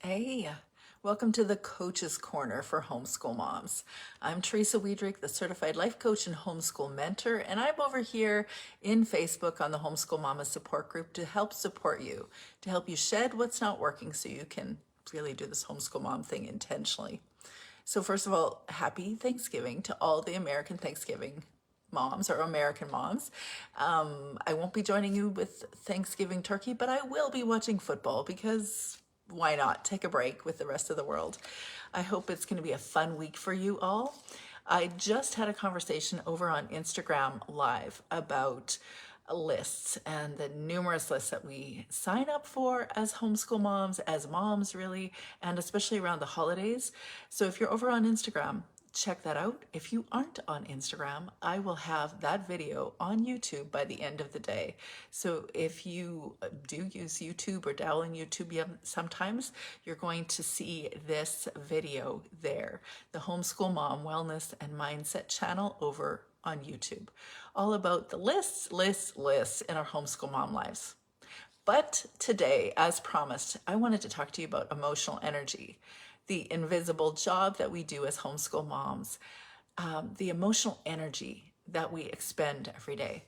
Hey, welcome to the Coach's Corner for Homeschool Moms. I'm Teresa Wiedrich, the Certified Life Coach and Homeschool Mentor, and I'm over here in Facebook on the Homeschool Mama Support Group to help support you, to help you shed what's not working so you can really do this homeschool mom thing intentionally. So first of all, happy Thanksgiving to all the American Thanksgiving moms or American moms. I won't be joining you with Thanksgiving turkey, but I will be watching football because why not take a break with the rest of the world? I hope it's going to be a fun week for you all. I just had a conversation over on Instagram Live about lists and the numerous lists that we sign up for as homeschool moms, as moms really, and especially around the holidays. So if you're over on Instagram, check that out. If you aren't on Instagram, I will have that video on YouTube by the end of the day. So if you do use YouTube or dabble in YouTube sometimes, you're going to see this video there, the Homeschool Mom Wellness and Mindset channel over on YouTube, all about the lists in our homeschool mom lives. But today, as promised, I wanted to talk to you about emotional energy, the invisible job that we do as homeschool moms, the emotional energy that we expend every day.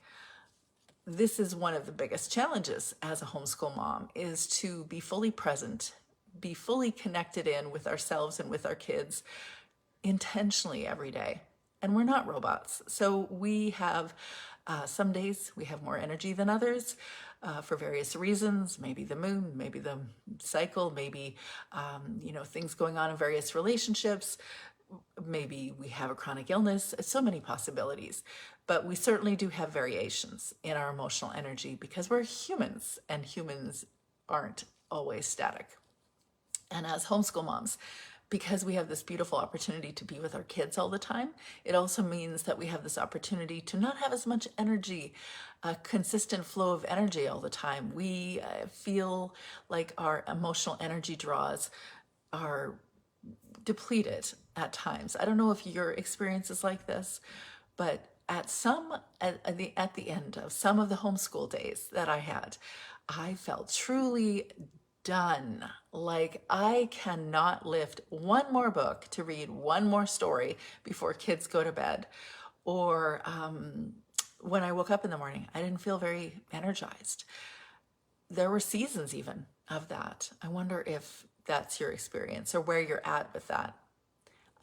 This is one of the biggest challenges as a homeschool mom, is to be fully present, be fully connected in with ourselves and with our kids intentionally every day. And we're not robots. So we have some days we have more energy than others for various reasons. Maybe the moon, maybe the cycle, maybe things going on in various relationships. Maybe we have a chronic illness. So many possibilities. But we certainly do have variations in our emotional energy because we're humans, and humans aren't always static. And as homeschool moms, because we have this beautiful opportunity to be with our kids all the time, it also means that we have this opportunity to not have as much energy, a consistent flow of energy all the time. We feel like our emotional energy draws are depleted at times. I don't know if your experience is like this, but at the end of some of the homeschool days that I had, I felt truly done. Like I cannot lift one more book to read one more story before kids go to bed. Or when I woke up in the morning, I didn't feel very energized. There were seasons even of that. I wonder if that's your experience or where you're at with that.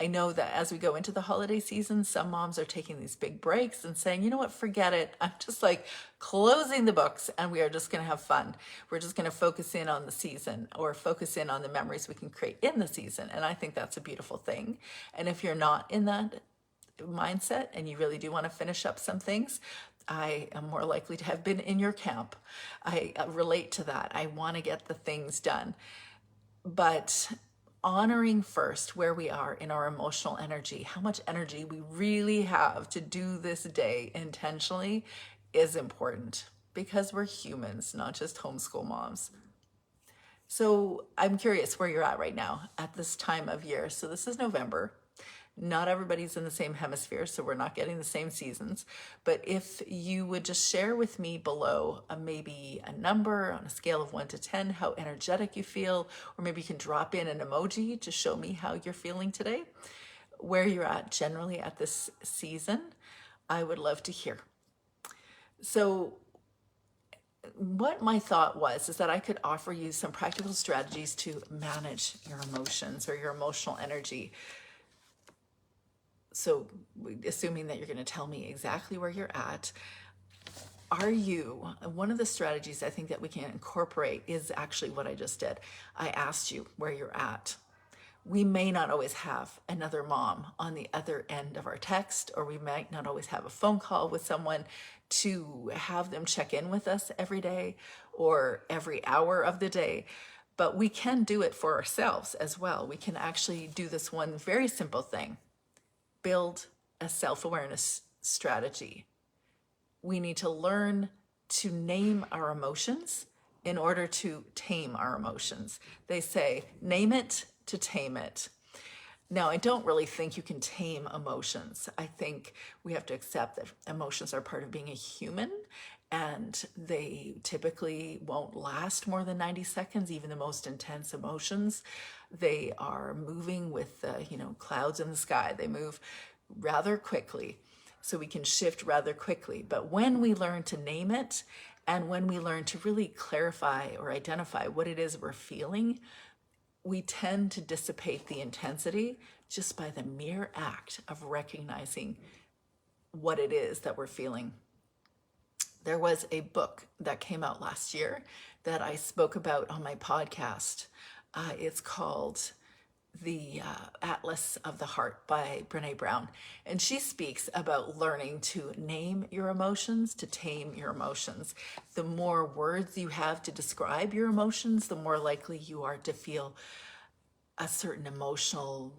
I know that as we go into the holiday season, some moms are taking these big breaks and saying, you know what, forget it. I'm just like closing the books and we are just going to have fun. We're just going to focus in on the season or focus in on the memories we can create in the season. And I think that's a beautiful thing. And if you're not in that mindset and you really do want to finish up some things, I am more likely to have been in your camp. I relate to that. I want to get the things done. But honoring first where we are in our emotional energy, how much energy we really have to do this day intentionally is important because we're humans, not just homeschool moms. So I'm curious where you're at right now at this time of year. So this is November. Not everybody's in the same hemisphere, so we're not getting the same seasons. But if you would just share with me below maybe a number on a scale of 1 to 10, how energetic you feel, or maybe you can drop in an emoji to show me how you're feeling today, where you're at generally at this season, I would love to hear. So what my thought was is that I could offer you some practical strategies to manage your emotions or your emotional energy. So assuming that you're going to tell me exactly where you're at, one of the strategies I think that we can incorporate is actually what I just did. I asked you where you're at. We may not always have another mom on the other end of our text, or we might not always have a phone call with someone to have them check in with us every day or every hour of the day. But we can do it for ourselves as well. We can actually do this one very simple thing. Build a self-awareness strategy. We need to learn to name our emotions in order to tame our emotions. They say, name it to tame it. Now, I don't really think you can tame emotions. I think we have to accept that emotions are part of being a human and they typically won't last more than 90 seconds, even the most intense emotions. They are moving with the, clouds in the sky. They move rather quickly, so we can shift rather quickly. But when we learn to name it, and when we learn to really clarify or identify what it is we're feeling, we tend to dissipate the intensity just by the mere act of recognizing what it is that we're feeling. There was a book that came out last year that I spoke about on my podcast. It's called The Atlas of the Heart by Brene Brown. And she speaks about learning to name your emotions, to tame your emotions. The more words you have to describe your emotions, the more likely you are to feel a certain emotional,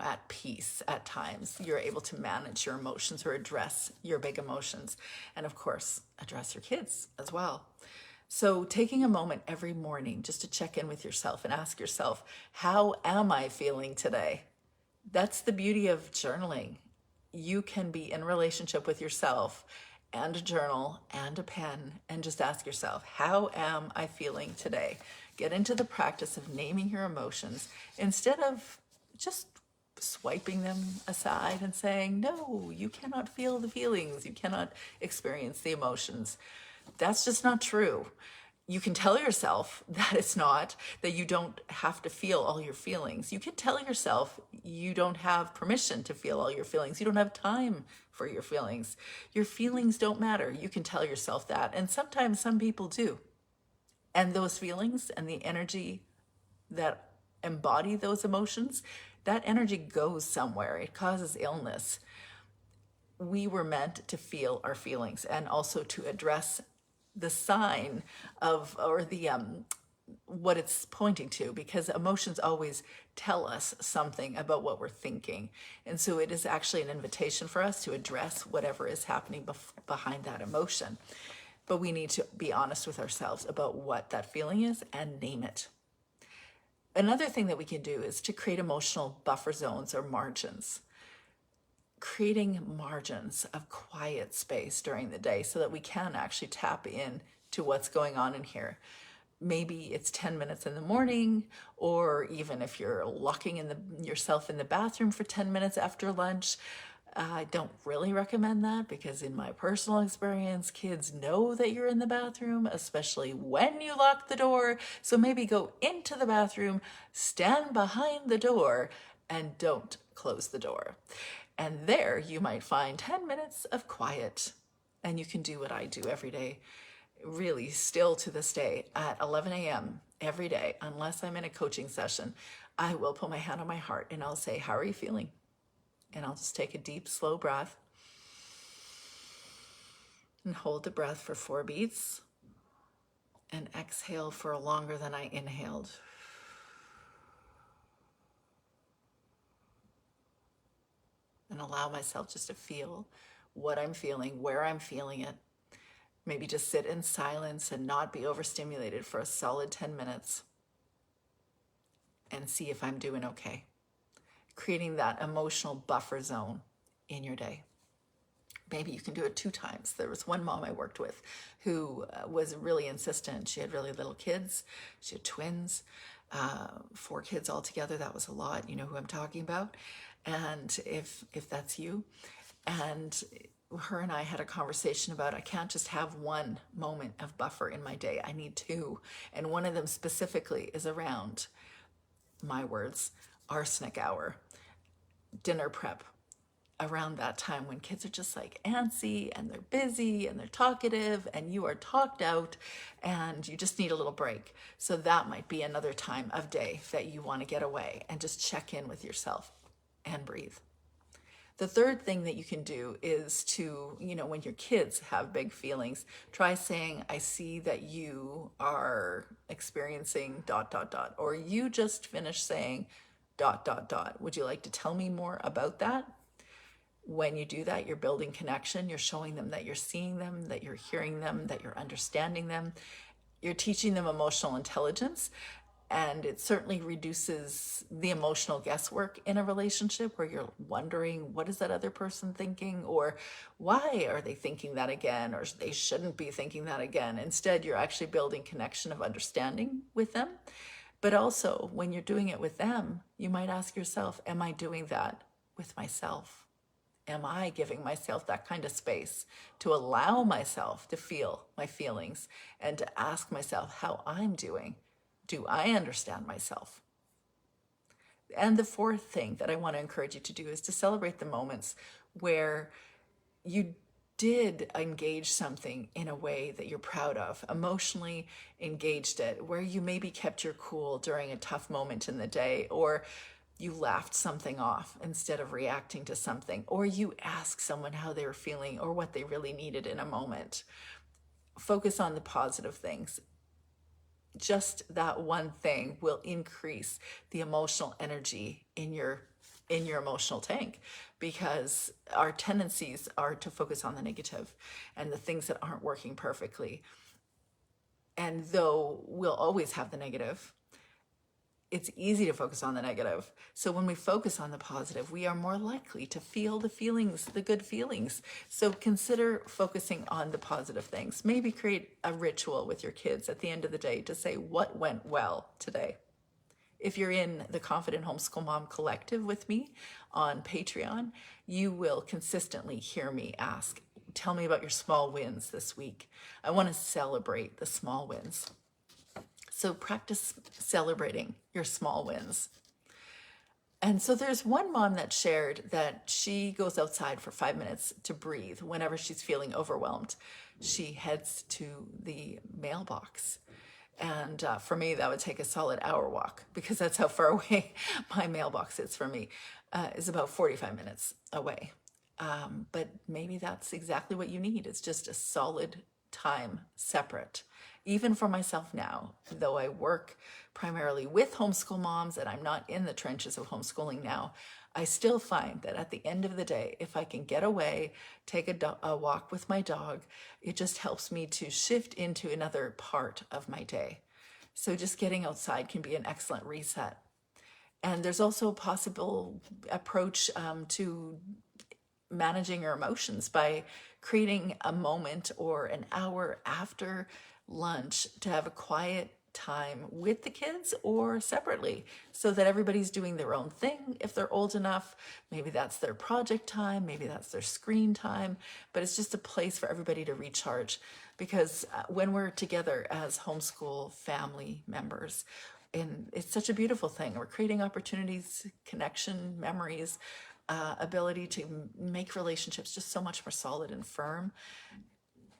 at peace at times. You're able to manage your emotions or address your big emotions. And of course, address your kids as well. So taking a moment every morning just to check in with yourself and ask yourself, how am I feeling today? That's the beauty of journaling. You can be in relationship with yourself and a journal and a pen and just ask yourself, how am I feeling today? Get into the practice of naming your emotions instead of just swiping them aside and saying, no, you cannot feel the feelings. You cannot experience the emotions. That's just not true. You can tell yourself that it's not, that you don't have to feel all your feelings. You can tell yourself you don't have permission to feel all your feelings. You don't have time for your feelings. Your feelings don't matter. You can tell yourself that. And sometimes some people do. And those feelings and the energy that embody those emotions, that energy goes somewhere. It causes illness. We were meant to feel our feelings and also to address the sign of, or the what it's pointing to, because emotions always tell us something about what we're thinking. And so it is actually an invitation for us to address whatever is happening behind that emotion. But we need to be honest with ourselves about what that feeling is and name it. Another thing that we can do is to create emotional buffer zones or margins. Creating margins of quiet space during the day so that we can actually tap in to what's going on in here. Maybe it's 10 minutes in the morning, or even if you're locking yourself in the bathroom for 10 minutes after lunch. I don't really recommend that because in my personal experience, kids know that you're in the bathroom, especially when you lock the door. So maybe go into the bathroom, stand behind the door, and don't close the door. And there you might find 10 minutes of quiet. And you can do what I do every day, really still to this day, at 11 a.m. every day, unless I'm in a coaching session. I will put my hand on my heart and I'll say, how are you feeling? And I'll just take a deep, slow breath and hold the breath for 4 beats and exhale for longer than I inhaled. And allow myself just to feel what I'm feeling, where I'm feeling it. Maybe just sit in silence and not be overstimulated for a solid 10 minutes and see if I'm doing okay. Creating that emotional buffer zone in your day. Maybe you can do it 2 times. There was one mom I worked with who was really insistent. She had really little kids. She had twins, 4 kids altogether. That was a lot. You know who I'm talking about. And if that's you, and her and I had a conversation about, I can't just have 1 moment of buffer in my day. I need 2. And one of them specifically is around, my words, arsenic hour, dinner prep, around that time when kids are just like antsy and they're busy and they're talkative and you are talked out and you just need a little break. So that might be another time of day that you want to get away and just check in with yourself and breathe. The third thing that you can do is to, when your kids have big feelings, try saying, I see that you are experiencing ... or you just finished saying ... Would you like to tell me more about that? When you do that, you're building connection. You're showing them that you're seeing them, that you're hearing them, that you're understanding them. You're teaching them emotional intelligence. And it certainly reduces the emotional guesswork in a relationship where you're wondering, what is that other person thinking? Or why are they thinking that again? Or they shouldn't be thinking that again. Instead, you're actually building connection of understanding with them. But also, when you're doing it with them, you might ask yourself, am I doing that with myself? Am I giving myself that kind of space to allow myself to feel my feelings and to ask myself how I'm doing? Do I understand myself? And the fourth thing that I want to encourage you to do is to celebrate the moments where you did engage something in a way that you're proud of, emotionally engaged it, where you maybe kept your cool during a tough moment in the day, or you laughed something off instead of reacting to something, or you asked someone how they were feeling or what they really needed in a moment. Focus on the positive things. Just that one thing will increase the emotional energy in your emotional tank, because our tendencies are to focus on the negative and the things that aren't working perfectly. And though we'll always have the negative, it's easy to focus on the negative. So when we focus on the positive, we are more likely to feel the feelings, the good feelings. So consider focusing on the positive things. Maybe create a ritual with your kids at the end of the day to say what went well today. If you're in the Confident Homeschool Mom Collective with me on Patreon, you will consistently hear me ask, tell me about your small wins this week. I want to celebrate the small wins. So practice celebrating your small wins. And so there's one mom that shared that she goes outside for 5 minutes to breathe whenever she's feeling overwhelmed. She heads to the mailbox. And for me, that would take a solid hour walk, because that's how far away my mailbox is from me. Is about 45 minutes away. But maybe that's exactly what you need. It's just a solid time separate. Even for myself now, though I work primarily with homeschool moms and I'm not in the trenches of homeschooling now, I still find that at the end of the day, if I can get away, take a walk with my dog, it just helps me to shift into another part of my day. So just getting outside can be an excellent reset. And there's also a possible approach to managing your emotions by creating a moment or an hour after lunch to have a quiet time with the kids or separately, so that everybody's doing their own thing. If they're old enough, maybe that's their project time, maybe that's their screen time, but it's just a place for everybody to recharge. Because when we're together as homeschool family members, and it's such a beautiful thing, we're creating opportunities, connection, memories, ability to make relationships just so much more solid and firm.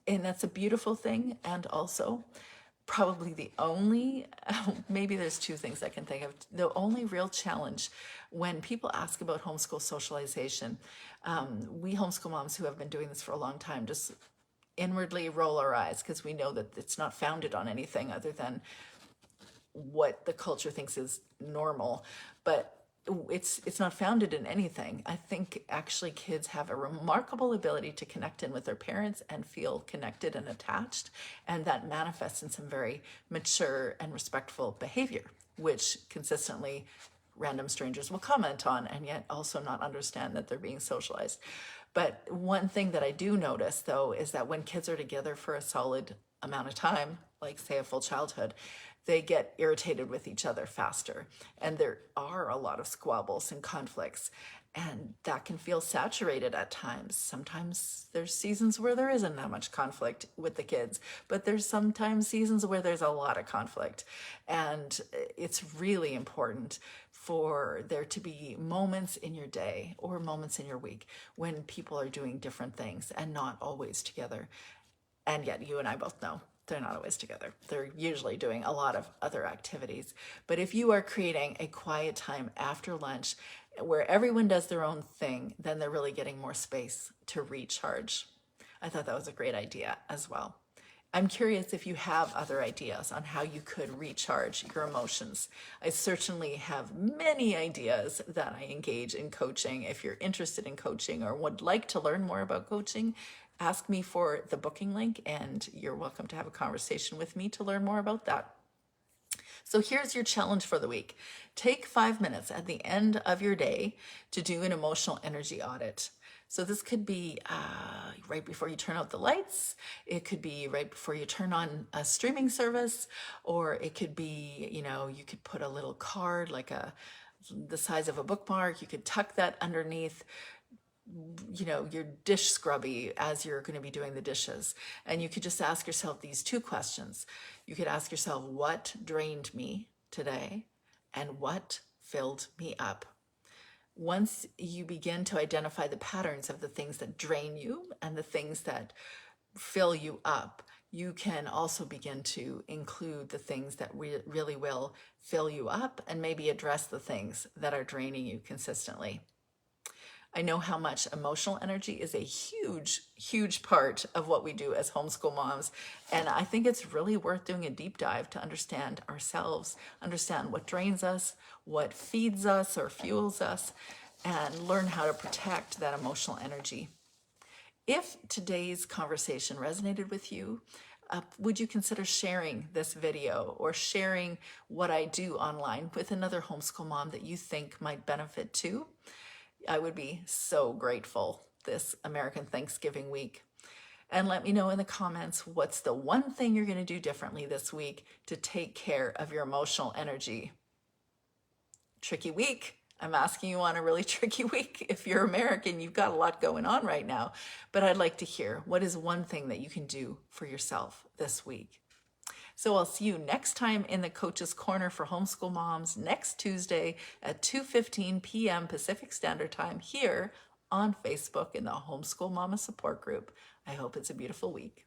And that's a beautiful thing. And also, probably the only, maybe there's two things I can think of. The only real challenge when people ask about homeschool socialization, we homeschool moms who have been doing this for a long time just inwardly roll our eyes, because we know that it's not founded on anything other than what the culture thinks is normal. But it's not founded in anything. I think actually kids have a remarkable ability to connect in with their parents and feel connected and attached, and that manifests in some very mature and respectful behavior, which consistently random strangers will comment on and yet also not understand that they're being socialized. But one thing that I do notice, though, is that when kids are together for a solid amount of time, like say a full childhood, they get irritated with each other faster. And there are a lot of squabbles and conflicts. And that can feel saturated at times. Sometimes there's seasons where there isn't that much conflict with the kids, but there's sometimes seasons where there's a lot of conflict. And it's really important for there to be moments in your day or moments in your week when people are doing different things and not always together. And yet you and I both know they're not always together. They're usually doing a lot of other activities. But if you are creating a quiet time after lunch where everyone does their own thing, then they're really getting more space to recharge. I thought that was a great idea as well. I'm curious if you have other ideas on how you could recharge your emotions. I certainly have many ideas that I engage in coaching. If you're interested in coaching or would like to learn more about coaching, ask me for the booking link and you're welcome to have a conversation with me to learn more about that. So here's your challenge for the week. Take 5 minutes at the end of your day to do an emotional energy audit. So this could be right before you turn out the lights. It could be right before you turn on a streaming service, or it could be, you could put a little card like the size of a bookmark. You could tuck that underneath your dish scrubby as you're going to be doing the dishes. And you could just ask yourself these two questions. You could ask yourself, what drained me today and what filled me up? Once you begin to identify the patterns of the things that drain you and the things that fill you up, you can also begin to include the things that really will fill you up and maybe address the things that are draining you consistently. I know how much emotional energy is a huge, huge part of what we do as homeschool moms. And I think it's really worth doing a deep dive to understand ourselves, understand what drains us, what feeds us or fuels us, and learn how to protect that emotional energy. If today's conversation resonated with you, would you consider sharing this video or sharing what I do online with another homeschool mom that you think might benefit too? I would be so grateful this American Thanksgiving week. And let me know in the comments, what's the one thing you're going to do differently this week to take care of your emotional energy? Tricky week. I'm asking you on a really tricky week. If you're American, you've got a lot going on right now. But I'd like to hear, what is one thing that you can do for yourself this week? So I'll see you next time in the Coach's Corner for Homeschool Moms next Tuesday at 2:15 p.m. Pacific Standard Time here on Facebook in the Homeschool Mama Support Group. I hope it's a beautiful week.